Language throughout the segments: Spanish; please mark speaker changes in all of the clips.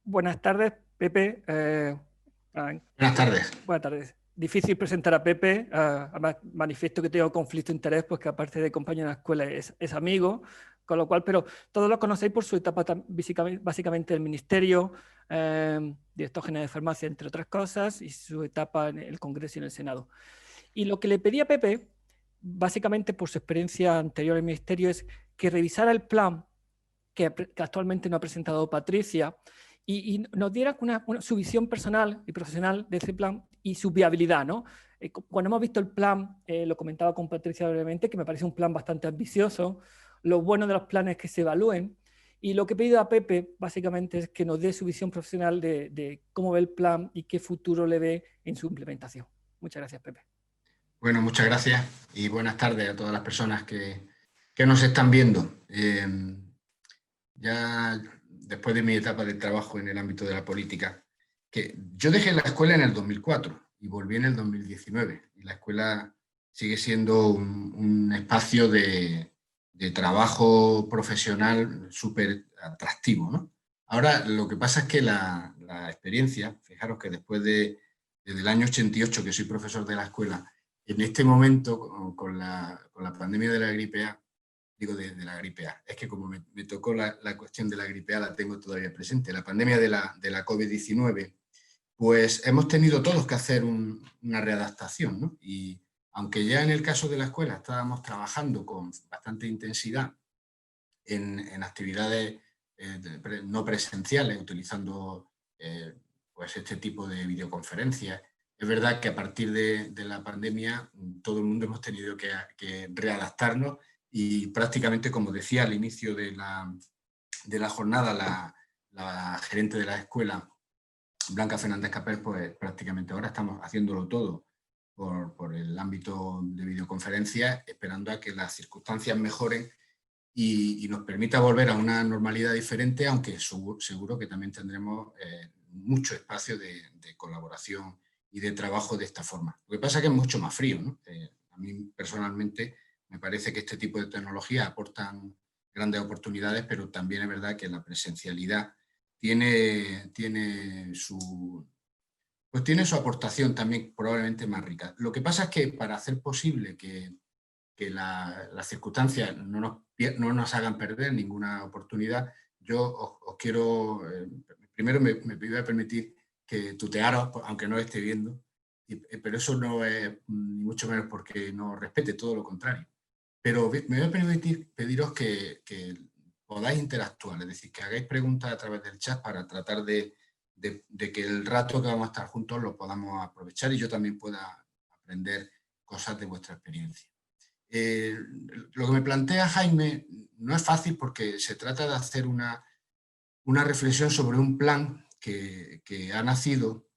Speaker 1: Buenas tardes, Pepe.
Speaker 2: Buenas tardes.
Speaker 1: Buenas tardes. Difícil presentar a Pepe. Además, manifiesto que tengo conflicto de interés, pues que aparte de compañero de la escuela es amigo, con lo cual, pero todos lo conocéis por su etapa básicamente del ministerio, director general de farmacia, entre otras cosas, y su etapa en el Congreso y en el Senado. Y lo que le pedí a Pepe, básicamente por su experiencia anterior en el ministerio, es que revisara el plan que actualmente no ha presentado Patricia, y nos diera su visión personal y profesional de ese plan y su viabilidad, ¿no? Cuando hemos visto el plan, lo comentaba con Patricia brevemente, que me parece un plan bastante ambicioso. Lo bueno de los planes es que se evalúen. Y lo que he pedido a Pepe, básicamente, es que nos dé su visión profesional de cómo ve el plan y qué futuro le ve en su implementación. Muchas gracias, Pepe.
Speaker 2: Bueno, muchas gracias y buenas tardes a todas las personas que nos están viendo. Ya después de mi etapa de trabajo en el ámbito de la política, que yo dejé la escuela en el 2004 y volví en el 2019. Y la escuela sigue siendo un espacio de trabajo profesional súper atractivo, ¿no? Ahora, lo que pasa es que la experiencia, fijaros que desde el año 88 que soy profesor de la escuela, en este momento, con la pandemia de la gripe A, digo de la gripe A, es que como me tocó la cuestión de la gripe A, la tengo todavía presente, la pandemia de la COVID-19, pues hemos tenido todos que hacer una readaptación, ¿no? Y aunque ya en el caso de la escuela estábamos trabajando con bastante intensidad en actividades no presenciales, utilizando pues este tipo de videoconferencias, es verdad que a partir de la pandemia todo el mundo hemos tenido que readaptarnos y prácticamente, como decía al inicio de la jornada la gerente de la escuela, Blanca Fernández Capel, pues prácticamente ahora estamos haciéndolo todo por el ámbito de videoconferencias, esperando a que las circunstancias mejoren y nos permita volver a una normalidad diferente, aunque seguro que también tendremos mucho espacio de colaboración y de trabajo de esta forma. Lo que pasa es que es mucho más frío, ¿no? A mí personalmente me parece que este tipo de tecnologías aportan grandes oportunidades, pero también es verdad que la presencialidad tiene su aportación también probablemente más rica. Lo que pasa es que para hacer posible que las circunstancias no nos hagan perder ninguna oportunidad, yo os quiero, primero me voy a permitir que tutearos, aunque no lo esté viendo, pero eso no es ni mucho menos porque no respete, todo lo contrario. Pero me voy a permitir pediros que podáis interactuar, es decir, que hagáis preguntas a través del chat para tratar de que el rato que vamos a estar juntos lo podamos aprovechar y yo también pueda aprender cosas de vuestra experiencia. Lo que me plantea Jaime no es fácil porque se trata de hacer una reflexión sobre un plan que ha nacido,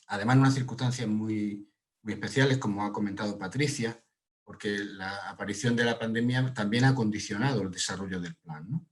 Speaker 2: además en unas circunstancias muy especiales, como ha comentado Patricia, porque la aparición de la pandemia también ha condicionado el desarrollo del plan, ¿no?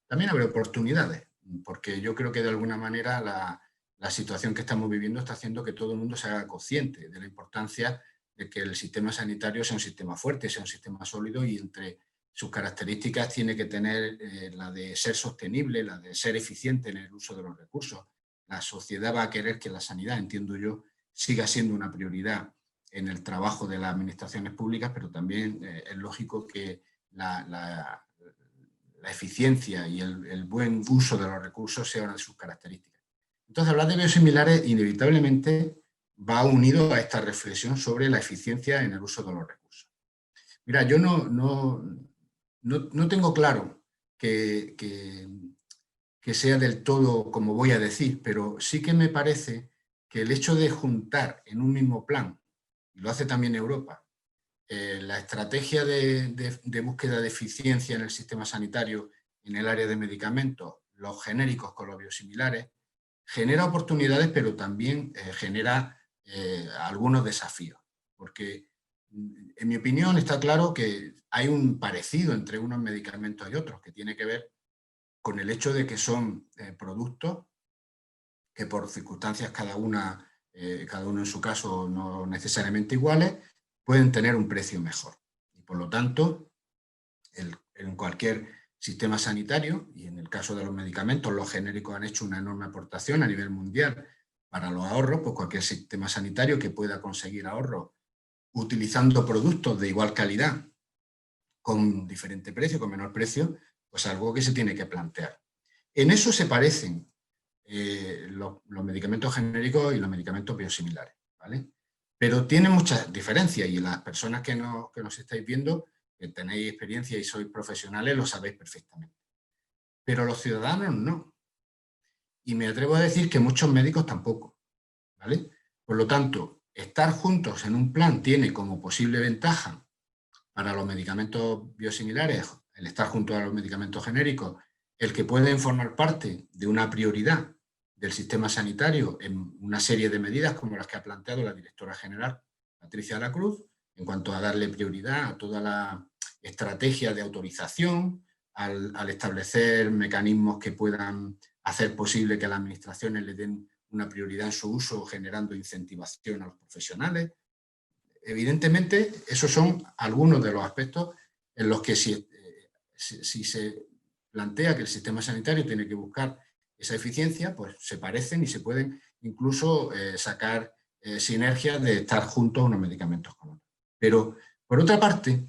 Speaker 2: También habrá oportunidades, porque yo creo que de alguna manera la situación que estamos viviendo está haciendo que todo el mundo se haga consciente de la importancia de que el sistema sanitario sea un sistema fuerte, sea un sistema sólido y entre sus características tiene que tener la de ser sostenible, la de ser eficiente en el uso de los recursos. La sociedad va a querer que la sanidad, entiendo yo, siga siendo una prioridad en el trabajo de las administraciones públicas, pero también es lógico que la eficiencia y el buen uso de los recursos sea una de sus características. Entonces, hablar de biosimilares inevitablemente va unido a esta reflexión sobre la eficiencia en el uso de los recursos. Mira, yo no tengo claro que sea del todo como voy a decir, pero sí que me parece que el hecho de juntar en un mismo plan, y lo hace también Europa, la estrategia de búsqueda de eficiencia en el sistema sanitario en el área de medicamentos, los genéricos con los biosimilares, genera oportunidades, pero también genera algunos desafíos. Porque, en mi opinión, está claro que hay un parecido entre unos medicamentos y otros, que tiene que ver con el hecho de que son productos que por circunstancias cada uno en su caso no necesariamente iguales, pueden tener un precio mejor. Y por lo tanto, en cualquier sistema sanitario, y en el caso de los medicamentos, los genéricos han hecho una enorme aportación a nivel mundial para los ahorros, pues cualquier sistema sanitario que pueda conseguir ahorros utilizando productos de igual calidad, con diferente precio, con menor precio, pues algo que se tiene que plantear. En eso se parecen los medicamentos genéricos y los medicamentos biosimilares, ¿vale? Pero tienen muchas diferencias y las personas que nos estáis viendo, que tenéis experiencia y sois profesionales, lo sabéis perfectamente. Pero los ciudadanos no. Y me atrevo a decir que muchos médicos tampoco, ¿vale? Por lo tanto, estar juntos en un plan tiene como posible ventaja para los medicamentos biosimilares, el estar junto a los medicamentos genéricos, el que pueden formar parte de una prioridad del sistema sanitario en una serie de medidas como las que ha planteado la directora general, Patricia de la Cruz, en cuanto a darle prioridad a toda la estrategia de autorización, al establecer mecanismos que puedan hacer posible que las administraciones le den una prioridad en su uso, generando incentivación a los profesionales. Evidentemente, esos son algunos de los aspectos en los que si se plantea que el sistema sanitario tiene que buscar esa eficiencia, pues se parecen y se pueden incluso sacar sinergias de estar juntos unos medicamentos con otros. Pero, por otra parte,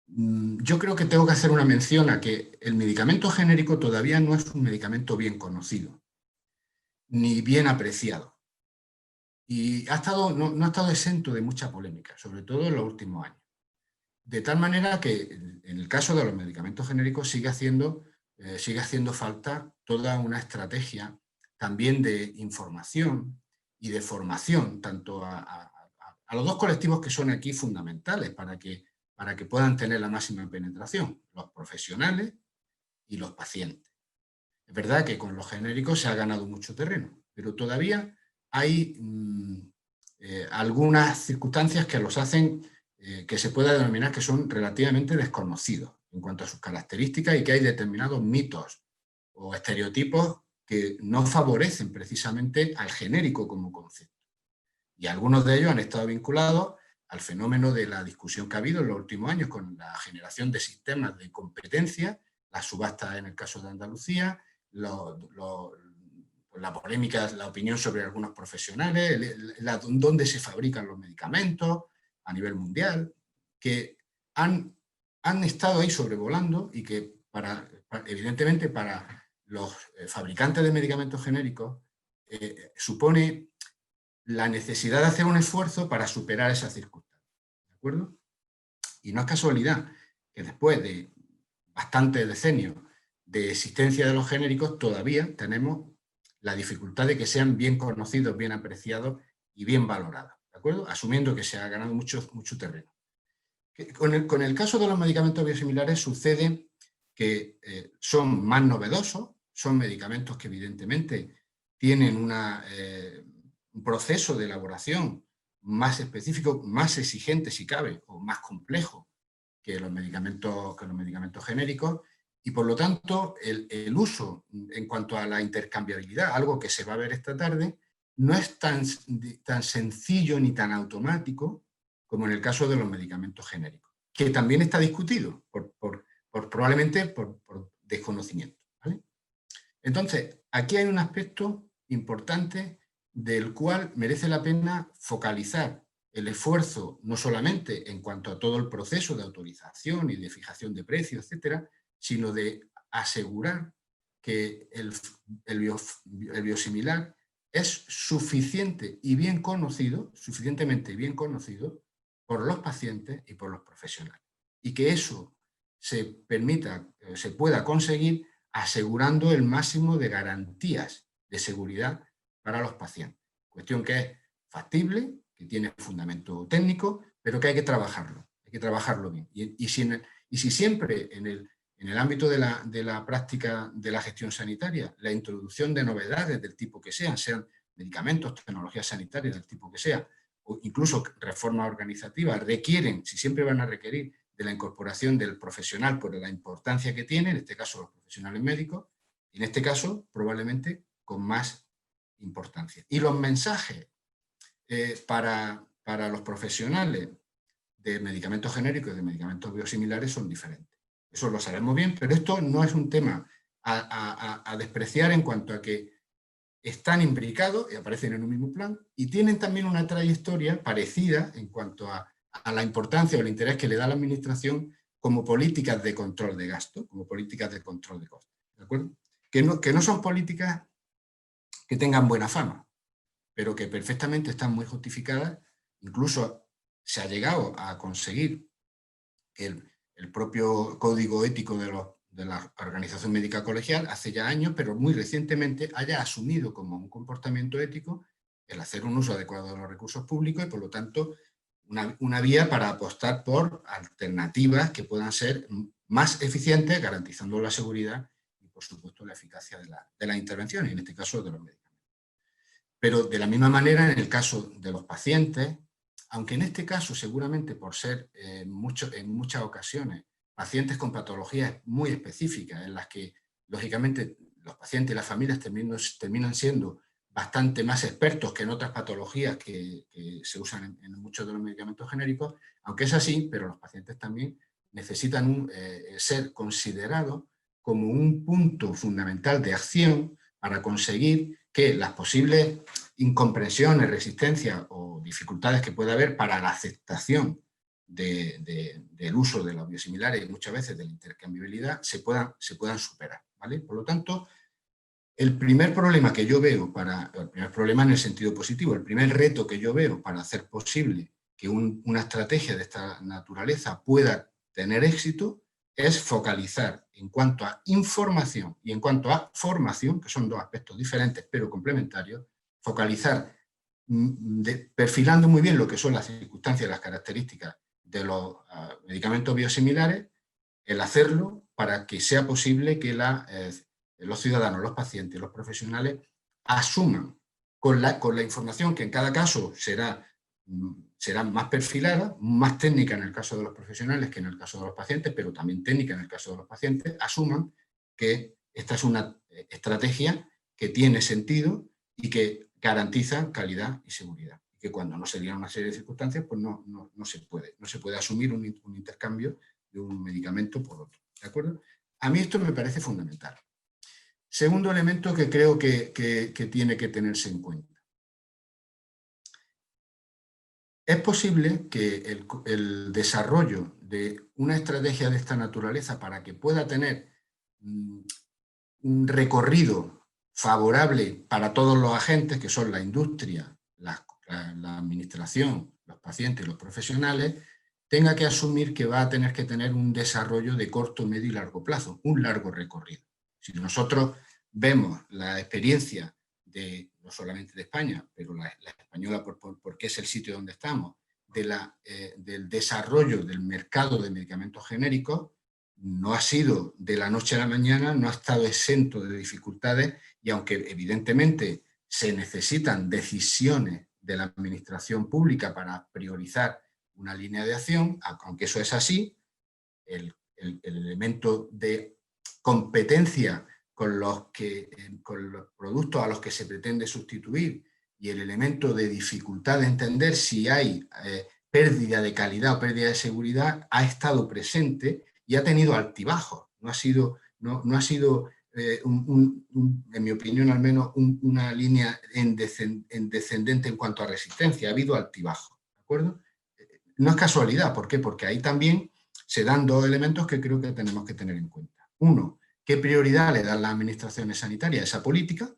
Speaker 2: yo creo que tengo que hacer una mención a que el medicamento genérico todavía no es un medicamento bien conocido, ni bien apreciado. Y no ha estado exento de mucha polémica, sobre todo en los últimos años. De tal manera que en el caso de los medicamentos genéricos sigue haciendo falta toda una estrategia también de información y de formación, tanto a los dos colectivos que son aquí fundamentales para que puedan tener la máxima penetración, los profesionales y los pacientes. Es verdad que con los genéricos se ha ganado mucho terreno, pero todavía hay algunas circunstancias que los hacen que se pueda denominar que son relativamente desconocidos en cuanto a sus características y que hay determinados mitos o estereotipos que no favorecen precisamente al genérico como concepto. Y algunos de ellos han estado vinculados al fenómeno de la discusión que ha habido en los últimos años con la generación de sistemas de competencia, las subastas en el caso de Andalucía, la polémica, la opinión sobre algunos profesionales, dónde se fabrican los medicamentos a nivel mundial, que han estado ahí sobrevolando y que evidentemente para los fabricantes de medicamentos genéricos supone la necesidad de hacer un esfuerzo para superar esas circunstancias, ¿de acuerdo? Y no es casualidad que después de bastantes decenios de existencia de los genéricos todavía tenemos la dificultad de que sean bien conocidos, bien apreciados y bien valorados, ¿de acuerdo? Asumiendo que se ha ganado mucho terreno. Con el caso de los medicamentos biosimilares sucede que son más novedosos, son medicamentos que evidentemente tienen un proceso de elaboración más específico, más exigente si cabe, o más complejo que los medicamentos genéricos, y por lo tanto el uso en cuanto a la intercambiabilidad, algo que se va a ver esta tarde, no es tan sencillo ni tan automático como en el caso de los medicamentos genéricos, que también está discutido, probablemente por desconocimiento, ¿vale? Entonces, aquí hay un aspecto importante del cual merece la pena focalizar el esfuerzo, no solamente en cuanto a todo el proceso de autorización y de fijación de precios, etcétera, sino de asegurar que el biosimilar es suficiente y bien conocido, suficientemente bien conocido por los pacientes y por los profesionales. Y que eso se pueda conseguir asegurando el máximo de garantías de seguridad para los pacientes. Cuestión que es factible, que tiene fundamento técnico, pero que hay que trabajarlo bien. Y si siempre en el ámbito de la práctica de la gestión sanitaria, la introducción de novedades del tipo que sean medicamentos, tecnologías sanitarias del tipo que sea, o incluso reformas organizativas, si siempre van a requerir de la incorporación del profesional por la importancia que tiene, en este caso los profesionales médicos, y en este caso probablemente con más importancia. Y los mensajes para los profesionales de medicamentos genéricos y de medicamentos biosimilares son diferentes. Eso lo sabemos bien, pero esto no es un tema a despreciar en cuanto a que están imbricados y aparecen en un mismo plan y tienen también una trayectoria parecida en cuanto a la importancia o el interés que le da la administración como políticas de control de gasto, como políticas de control de costes. ¿De acuerdo? Que no son políticas que tengan buena fama, pero que perfectamente están muy justificadas. Incluso se ha llegado a conseguir el propio código ético de la Organización Médica Colegial hace ya años, pero muy recientemente haya asumido como un comportamiento ético el hacer un uso adecuado de los recursos públicos y, por lo tanto, una vía para apostar por alternativas que puedan ser más eficientes, garantizando la seguridad y, por supuesto, la eficacia de la intervención, y en este caso de los medicamentos. Pero de la misma manera, en el caso de los pacientes, aunque en este caso seguramente por ser en muchas ocasiones pacientes con patologías muy específicas en las que lógicamente los pacientes y las familias terminan siendo bastante más expertos que en otras patologías que se usan en muchos de los medicamentos genéricos, aunque es así, pero los pacientes también necesitan ser considerados como un punto fundamental de acción para conseguir que las posibles incomprensiones, resistencias o dificultades que pueda haber para la aceptación del uso de los biosimilares y muchas veces de la intercambiabilidad se puedan superar, ¿vale? Por lo tanto, el primer problema que yo veo, el primer problema en el sentido positivo, el primer reto que yo veo para hacer posible que una estrategia de esta naturaleza pueda tener éxito es focalizar en cuanto a información y en cuanto a formación, que son dos aspectos diferentes pero complementarios, focalizar perfilando muy bien lo que son las circunstancias y las características de los medicamentos biosimilares, el hacerlo para que sea posible que los ciudadanos, los pacientes, los profesionales asuman con la información que en cada caso será más perfilada, más técnica en el caso de los profesionales que en el caso de los pacientes, pero también técnica en el caso de los pacientes, asuman que esta es una estrategia que tiene sentido y que garantiza calidad y seguridad. Y que cuando no se dieran una serie de circunstancias, pues no se puede asumir un intercambio de un medicamento por otro. ¿De acuerdo? A mí esto me parece fundamental. Segundo elemento que creo que tiene que tenerse en cuenta. Es posible que el desarrollo de una estrategia de esta naturaleza para que pueda tener un recorrido favorable para todos los agentes, que son la industria, la administración, los pacientes y los profesionales, tenga que asumir que va a tener que tener un desarrollo de corto, medio y largo plazo, un largo recorrido. Si nosotros vemos la experiencia no solamente de España, pero la española porque es el sitio donde estamos, del desarrollo del mercado de medicamentos genéricos, no ha sido de la noche a la mañana, no ha estado exento de dificultades y aunque evidentemente se necesitan decisiones de la administración pública para priorizar una línea de acción, aunque eso es así, el elemento de competencia con los productos a los que se pretende sustituir y el elemento de dificultad de entender si hay pérdida de calidad o pérdida de seguridad ha estado presente y ha tenido altibajos. No ha sido en mi opinión al menos, una línea en descendente en cuanto a resistencia. Ha habido altibajos, ¿de acuerdo? No es casualidad. ¿Por qué? Porque ahí también se dan dos elementos que creo que tenemos que tener en cuenta. Uno, ¿qué prioridad le dan las administraciones sanitarias a esa política?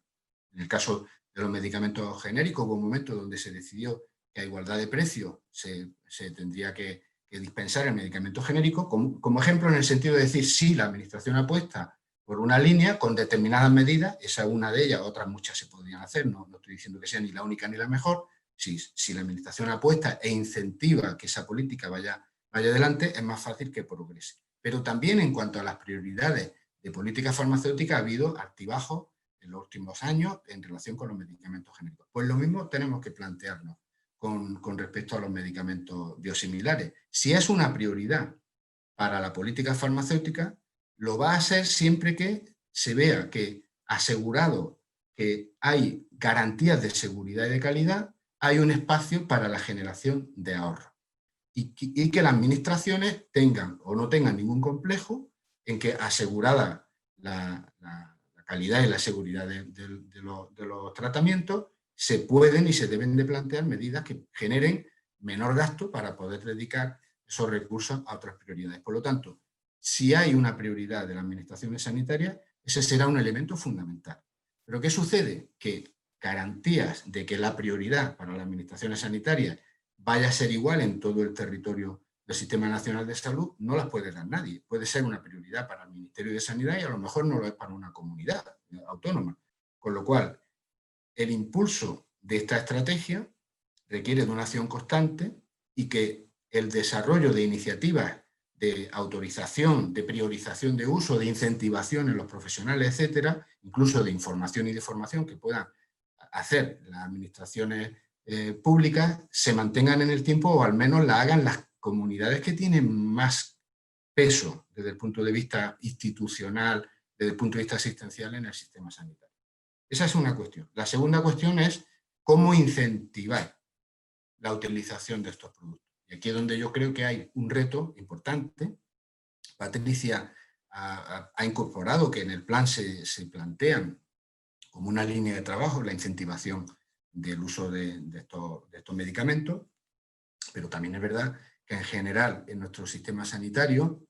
Speaker 2: En el caso de los medicamentos genéricos hubo un momento donde se decidió que a igualdad de precio se tendría que dispensar el medicamento genérico, como ejemplo en el sentido de decir, sí, la administración apuesta por una línea con determinadas medidas, esa es una de ellas, otras muchas se podrían hacer, no estoy diciendo que sea ni la única ni la mejor. Si la administración apuesta e incentiva que esa política vaya adelante, es más fácil que progrese. Pero también en cuanto a las prioridades de política farmacéutica ha habido altibajos en los últimos años en relación con los medicamentos genéricos. Pues lo mismo tenemos que plantearnos con respecto a los medicamentos biosimilares. Si es una prioridad para la política farmacéutica, lo va a ser siempre que se vea que asegurado que hay garantías de seguridad y de calidad, hay un espacio para la generación de ahorro. Y que las administraciones tengan o no tengan ningún complejo en que asegurada la calidad y la seguridad de los tratamientos, se pueden y se deben de plantear medidas que generen menor gasto para poder dedicar esos recursos a otras prioridades. Por lo tanto, si hay una prioridad de las administraciones sanitarias, ese será un elemento fundamental. ¿Pero qué sucede? Que garantías de que la prioridad para las administraciones sanitarias vaya a ser igual en todo el territorio del Sistema Nacional de Salud no las puede dar nadie. Puede ser una prioridad para el Ministerio de Sanidad y a lo mejor no lo es para una comunidad autónoma. Con lo cual, el impulso de esta estrategia requiere de una acción constante y que el desarrollo de iniciativas de autorización, de priorización de uso, de incentivación en los profesionales, etcétera, incluso de información y de formación que puedan hacer las administraciones públicas, se mantengan en el tiempo o al menos la hagan las comunidades que tienen más peso desde el punto de vista institucional, desde el punto de vista asistencial en el sistema sanitario. Esa es una cuestión. La segunda cuestión es cómo incentivar la utilización de estos productos. Y aquí es donde yo creo que hay un reto importante. Patricia ha incorporado que en el plan se plantean como una línea de trabajo la incentivación del uso de estos medicamentos, pero también es verdad que en general en nuestro sistema sanitario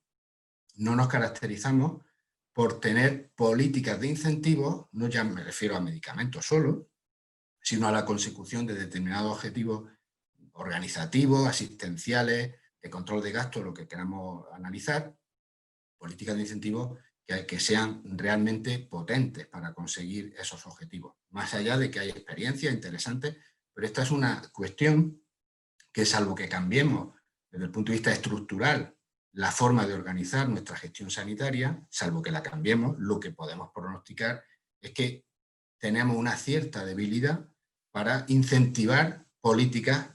Speaker 2: no nos caracterizamos por tener políticas de incentivos, no ya me refiero a medicamentos solo, sino a la consecución de determinados objetivos organizativos, asistenciales, de control de gastos, lo que queramos analizar, políticas de incentivos que sean realmente potentes para conseguir esos objetivos. Más allá de que hay experiencias interesantes, pero esta es una cuestión que, salvo que cambiemos desde el punto de vista estructural la forma de organizar nuestra gestión sanitaria, salvo que la cambiemos, lo que podemos pronosticar es que tenemos una cierta debilidad para incentivar políticas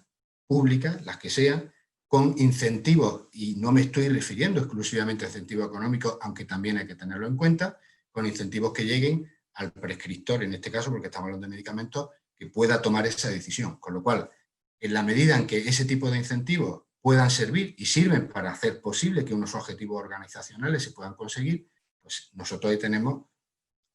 Speaker 2: públicas, las que sean, con incentivos, y no me estoy refiriendo exclusivamente a incentivos económicos, aunque también hay que tenerlo en cuenta, con incentivos que lleguen al prescriptor, en este caso, porque estamos hablando de medicamentos, que pueda tomar esa decisión. Con lo cual, en la medida en que ese tipo de incentivos puedan servir y sirven para hacer posible que unos objetivos organizacionales se puedan conseguir, pues nosotros ahí tenemos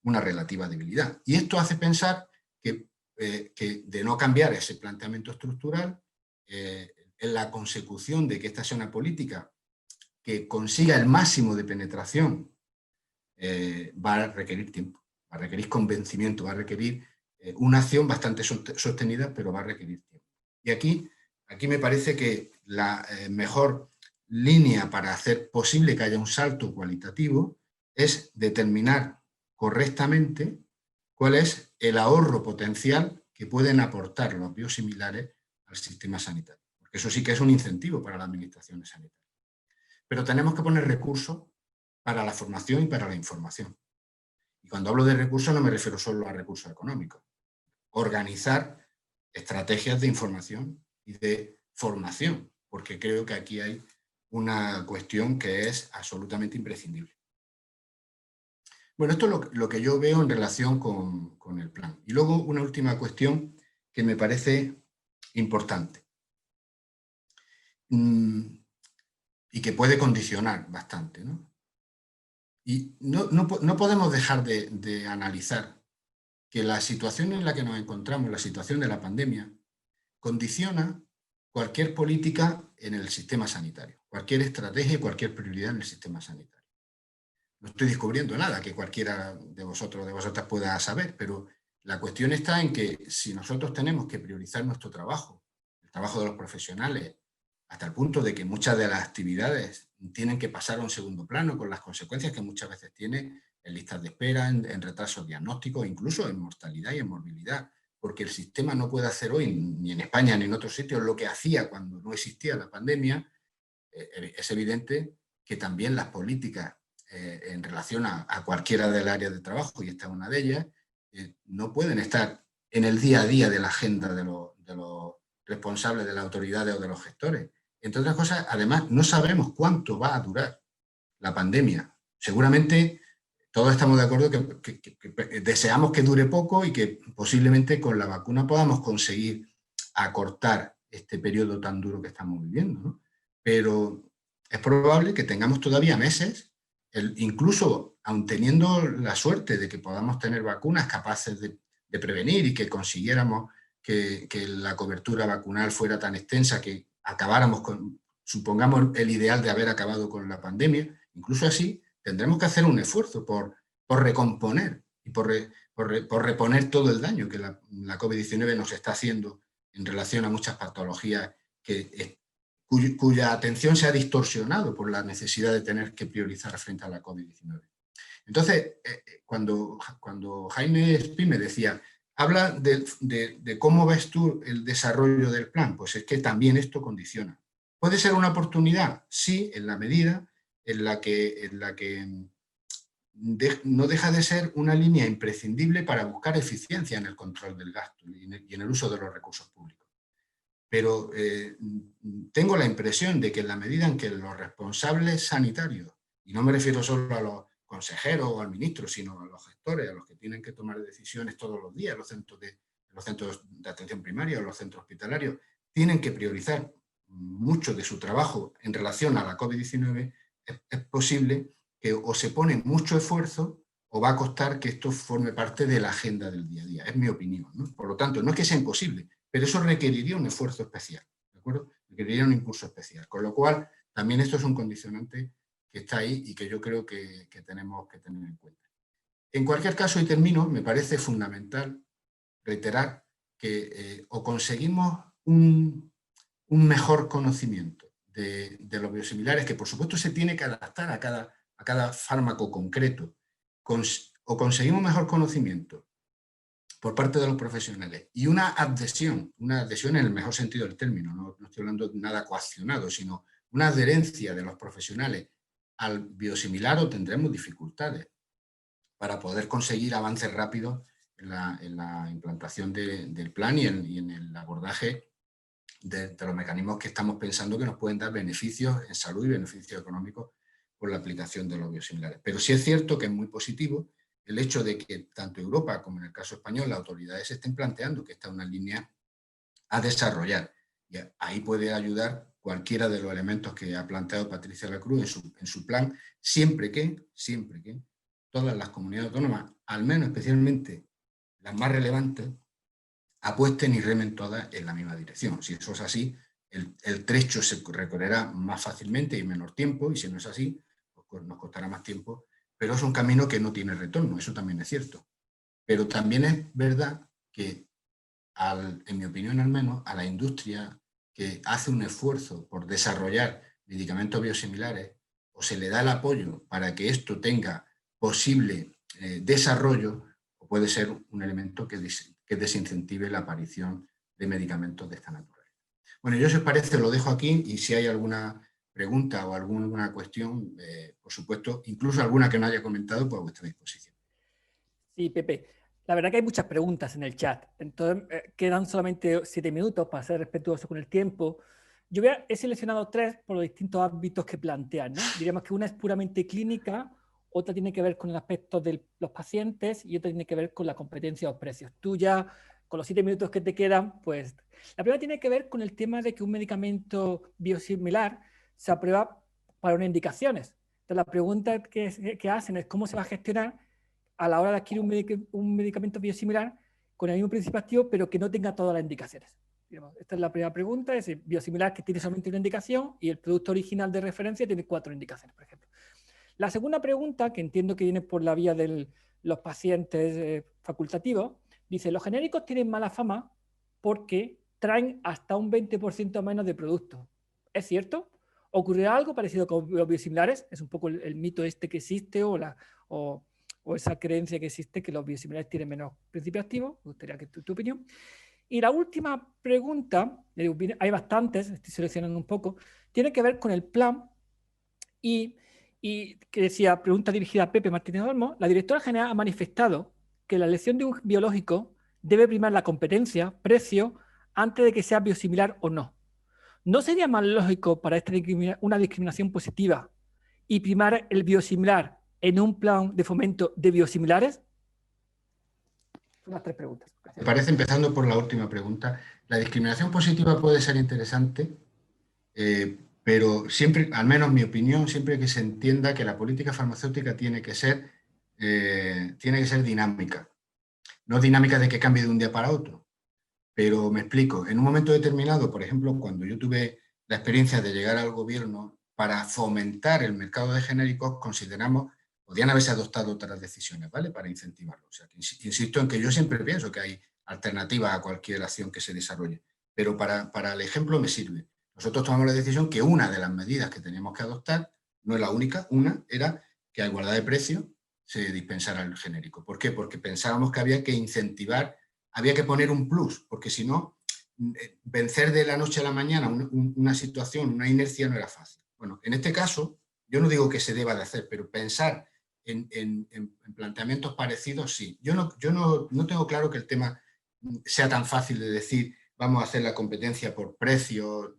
Speaker 2: una relativa debilidad. Y esto hace pensar que de no cambiar ese planteamiento estructural, en la consecución de que esta sea una política que consiga el máximo de penetración, va a requerir tiempo, va a requerir convencimiento, va a requerir una acción bastante sostenida, pero va a requerir tiempo. Y aquí me parece que la mejor línea para hacer posible que haya un salto cualitativo es determinar correctamente cuál es el ahorro potencial que pueden aportar los biosimilares al sistema sanitario. Porque eso sí que es un incentivo para las administraciones sanitarias. Pero tenemos que poner recursos para la formación y para la información. Y cuando hablo de recursos no me refiero solo a recursos económicos. Organizar estrategias de información y de formación, porque creo que aquí hay una cuestión que es absolutamente imprescindible. Bueno, esto es lo que yo veo en relación con el plan. Y luego una última cuestión que me parece importante y que puede condicionar bastante, ¿no? Y no podemos dejar de analizar que la situación en la que nos encontramos, la situación de la pandemia, condiciona cualquier política en el sistema sanitario, cualquier estrategia y cualquier prioridad en el sistema sanitario. No estoy descubriendo nada que cualquiera de vosotros o de vosotras pueda saber, pero la cuestión está en que si nosotros tenemos que priorizar nuestro trabajo, el trabajo de los profesionales, hasta el punto de que muchas de las actividades tienen que pasar a un segundo plano, con las consecuencias que muchas veces tiene en listas de espera, en retrasos diagnósticos, incluso en mortalidad y en morbilidad, porque el sistema no puede hacer hoy, ni en España ni en otros sitios, lo que hacía cuando no existía la pandemia. Es evidente que también las políticas en relación a cualquiera del área de trabajo, y esta es una de ellas, no pueden estar en el día a día de la agenda de los responsables de las autoridades o de los gestores. Entre otras cosas, además, no sabemos cuánto va a durar la pandemia. Seguramente todos estamos de acuerdo que deseamos que dure poco y que posiblemente con la vacuna podamos conseguir acortar este periodo tan duro que estamos viviendo, ¿no? Pero es probable que tengamos todavía meses incluso aun teniendo la suerte de que podamos tener vacunas capaces de prevenir y que consiguiéramos que la cobertura vacunal fuera tan extensa que acabáramos con, supongamos, el ideal de haber acabado con la pandemia, incluso así tendremos que hacer un esfuerzo por recomponer y por reponer todo el daño que la COVID-19 nos está haciendo en relación a muchas patologías cuya atención se ha distorsionado por la necesidad de tener que priorizar frente a la COVID-19. Entonces, cuando Jaime Espí me decía, habla de cómo ves tú el desarrollo del plan, pues es que también esto condiciona. ¿Puede ser una oportunidad? Sí, en la medida en la que no deja de ser una línea imprescindible para buscar eficiencia en el control del gasto y en el uso de los recursos públicos. Pero tengo la impresión de que en la medida en que los responsables sanitarios, y no me refiero solo a los consejeros o al ministro, sino a los gestores, a los que tienen que tomar decisiones todos los días, los centros de atención primaria o los centros hospitalarios, tienen que priorizar mucho de su trabajo en relación a la COVID-19, es posible que o se pone mucho esfuerzo o va a costar que esto forme parte de la agenda del día a día. Es mi opinión, ¿no? Por lo tanto, no es que sea imposible, pero eso requeriría un esfuerzo especial, ¿de acuerdo? Requeriría un impulso especial. Con lo cual, también esto es un condicionante que está ahí y que yo creo que tenemos que tener en cuenta. En cualquier caso, y termino, me parece fundamental reiterar que o conseguimos un mejor conocimiento de los biosimilares, que por supuesto se tiene que adaptar a cada fármaco concreto, o conseguimos mejor conocimiento por parte de los profesionales y una adhesión en el mejor sentido del término, no estoy hablando de nada coaccionado, sino una adherencia de los profesionales al biosimilar, o tendremos dificultades para poder conseguir avances rápidos en la implantación del plan y en el abordaje de los mecanismos que estamos pensando que nos pueden dar beneficios en salud y beneficios económicos por la aplicación de los biosimilares. Pero sí es cierto que es muy positivo el hecho de que tanto Europa como en el caso español las autoridades estén planteando que esta es una línea a desarrollar. Y ahí puede ayudar cualquiera de los elementos que ha planteado Patricia Lacruz en su plan, siempre que todas las comunidades autónomas, al menos especialmente las más relevantes, apuesten y remen todas en la misma dirección. Si eso es así, el trecho se recorrerá más fácilmente y en menor tiempo, y si no es así, pues nos costará más tiempo, pero es un camino que no tiene retorno, eso también es cierto. Pero también es verdad que, en mi opinión al menos, a la industria que hace un esfuerzo por desarrollar medicamentos biosimilares, o se le da el apoyo para que esto tenga posible desarrollo, o puede ser un elemento que desincentive la aparición de medicamentos de esta naturaleza. Bueno, yo, si os parece, lo dejo aquí, y si hay alguna pregunta o alguna cuestión, por supuesto, incluso alguna que no haya comentado, pues a vuestra disposición.
Speaker 1: Sí, Pepe. La verdad que hay muchas preguntas en el chat. Entonces, quedan solamente 7 minutos para ser respetuoso con el tiempo. Yo he seleccionado 3 por los distintos ámbitos que plantean, ¿no? Diríamos que una es puramente clínica, otra tiene que ver con el aspecto de los pacientes y otra tiene que ver con la competencia o los precios. Tú ya, con los 7 minutos que te quedan, pues... La primera tiene que ver con el tema de que un medicamento biosimilar se aprueba para unas indicaciones. Entonces, la pregunta que hacen es cómo se va a gestionar a la hora de adquirir un medicamento biosimilar con el mismo principio activo, pero que no tenga todas las indicaciones. Esta es la primera pregunta, es el biosimilar que tiene solamente una indicación y el producto original de referencia tiene 4 indicaciones, por ejemplo. La segunda pregunta, que entiendo que viene por la vía de los pacientes facultativos, dice, los genéricos tienen mala fama porque traen hasta un 20% menos de producto. ¿Es cierto? ¿Ocurrirá algo parecido con los biosimilares? Es un poco el mito este que existe o esa creencia que existe que los biosimilares tienen menos principios activos. Me gustaría que tu opinión. Y la última pregunta, hay bastantes, estoy seleccionando un poco, tiene que ver con el plan y que decía, pregunta dirigida a Pepe Martínez Olmo, la directora general ha manifestado que la elección de un biológico debe primar la competencia, precio, antes de que sea biosimilar o no. ¿No sería más lógico para una discriminación positiva y primar el biosimilar en un plan de fomento de biosimilares? Son las 3 preguntas.
Speaker 2: Me parece, empezando por la última pregunta, la discriminación positiva puede ser interesante pero siempre, al menos mi opinión, siempre que se entienda que la política farmacéutica tiene que ser dinámica. No dinámica de que cambie de un día para otro, pero me explico. En un momento determinado, por ejemplo, cuando yo tuve la experiencia de llegar al gobierno, para fomentar el mercado de genéricos, consideramos, podían haberse adoptado otras decisiones, ¿vale? Para incentivarlo. O sea, que insisto en que yo siempre pienso que hay alternativas a cualquier acción que se desarrolle, pero para el ejemplo me sirve. Nosotros tomamos la decisión que una de las medidas que teníamos que adoptar, no es la única, una era que a igualdad de precio se dispensara el genérico. ¿Por qué? Porque pensábamos que había que incentivar, había que poner un plus, porque si no, vencer de la noche a la mañana una situación, una inercia no era fácil. Bueno, en este caso, yo no digo que se deba de hacer, pero pensar en planteamientos parecidos, sí. Yo no tengo claro que el tema sea tan fácil de decir vamos a hacer la competencia por precio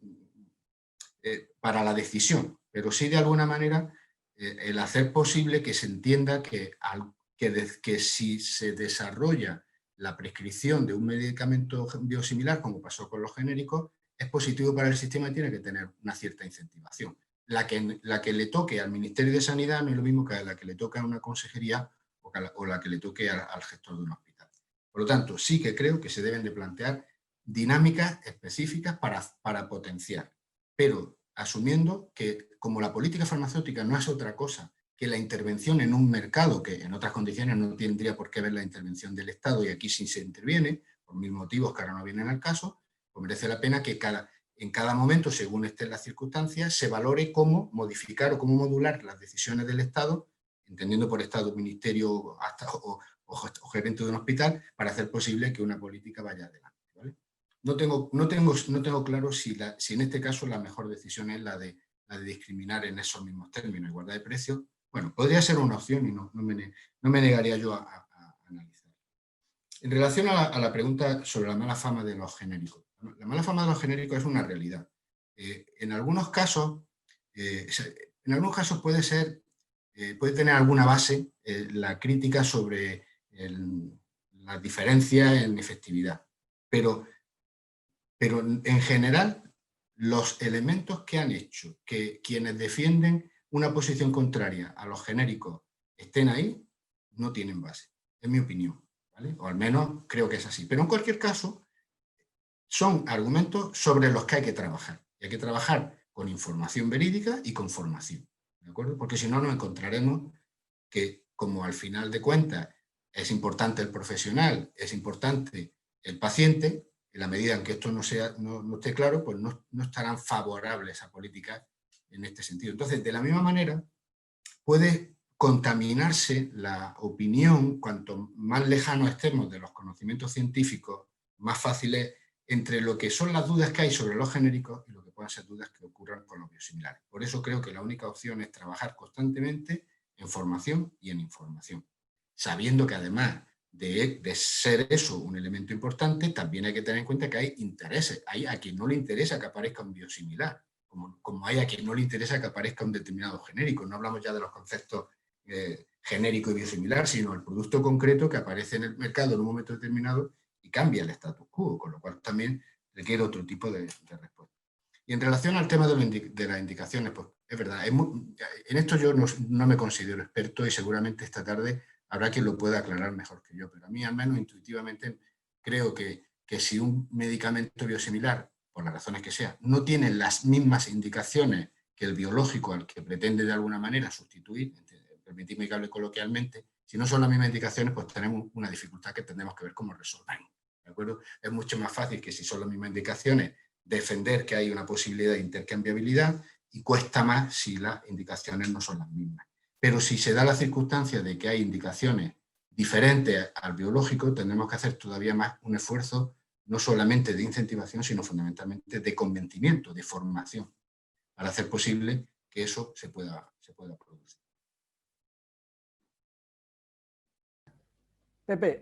Speaker 2: para la decisión, pero sí de alguna manera el hacer posible que se entienda que si se desarrolla la prescripción de un medicamento biosimilar, como pasó con los genéricos, es positivo para el sistema y tiene que tener una cierta incentivación. La que le toque al Ministerio de Sanidad no es lo mismo que la que le toque a una consejería o la que le toque al gestor de un hospital. Por lo tanto, sí que creo que se deben de plantear dinámicas específicas para potenciar, pero asumiendo que como la política farmacéutica no es otra cosa que la intervención en un mercado que en otras condiciones no tendría por qué ver la intervención del Estado, y aquí sí se interviene, por mil motivos que ahora no vienen al caso, pues merece la pena que en cada momento, según estén las circunstancias, se valore cómo modificar o cómo modular las decisiones del Estado, entendiendo por Estado, ministerio o gerente de un hospital, para hacer posible que una política vaya adelante, ¿vale? No tengo claro si en este caso la mejor decisión es la de discriminar en esos mismos términos, igualdad de precios. Bueno, podría ser una opción y no me negaría yo a analizar. En relación a la pregunta sobre la mala fama de los genéricos. La mala fama de los genéricos es una realidad. En algunos casos puede tener alguna base la crítica sobre las diferencias en efectividad, pero en general los elementos que han hecho que quienes defienden una posición contraria a los genéricos estén ahí no tienen base, es mi opinión, ¿vale? O al menos creo que es así. Pero en cualquier caso, son argumentos sobre los que hay que trabajar. Y hay que trabajar con información verídica y con formación, ¿de acuerdo? Porque si no, nos encontraremos que, como al final de cuentas es importante el profesional, es importante el paciente, en la medida en que esto no esté claro, pues no estarán favorables a políticas en este sentido. Entonces, de la misma manera, puede contaminarse la opinión, cuanto más lejanos estemos de los conocimientos científicos, más fácil es entre lo que son las dudas que hay sobre los genéricos y lo que puedan ser dudas que ocurran con los biosimilares. Por eso creo que la única opción es trabajar constantemente en formación y en información, sabiendo que además de ser eso un elemento importante, también hay que tener en cuenta que hay intereses. Hay a quien no le interesa que aparezca un biosimilar, como hay a quien no le interesa que aparezca un determinado genérico. No hablamos ya de los conceptos genérico y biosimilar, sino el producto concreto que aparece en el mercado en un momento determinado y cambia el status quo, con lo cual también requiere otro tipo de respuesta. Y en relación al tema de las indicaciones, pues es verdad, en esto yo no me considero experto y seguramente esta tarde habrá quien lo pueda aclarar mejor que yo, pero a mí al menos intuitivamente creo que si un medicamento biosimilar, por las razones que sea, no tiene las mismas indicaciones que el biológico al que pretende de alguna manera sustituir, permitidme que hable coloquialmente, si no son las mismas indicaciones, pues tenemos una dificultad que tendremos que ver cómo resolvemos, ¿de acuerdo? Es mucho más fácil que si son las mismas indicaciones defender que hay una posibilidad de intercambiabilidad y cuesta más si las indicaciones no son las mismas. Pero si se da la circunstancia de que hay indicaciones diferentes al biológico, tendremos que hacer todavía más un esfuerzo, no solamente de incentivación, sino fundamentalmente de convencimiento, de formación, para hacer posible que eso se pueda producir.
Speaker 1: Pepe,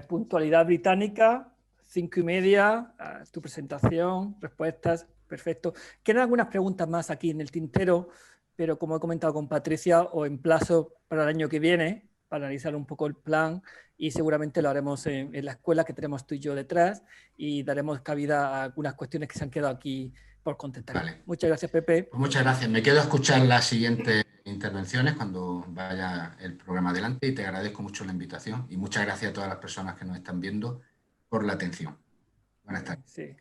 Speaker 1: puntualidad británica, 5:30, tu presentación, respuestas, perfecto. Quedan algunas preguntas más aquí en el tintero, pero como he comentado con Patricia, os emplazo para el año que viene, para analizar un poco el plan, y seguramente lo haremos en la escuela que tenemos tú y yo detrás, y daremos cabida a algunas cuestiones que se han quedado aquí por contestar.
Speaker 2: Vale.
Speaker 1: Muchas gracias, Pepe.
Speaker 2: Pues muchas gracias. Me quedo a escuchar las siguientes intervenciones cuando vaya el programa adelante y te agradezco mucho la invitación y muchas gracias a todas las personas que nos están viendo por la atención. Buenas tardes.
Speaker 1: Sí.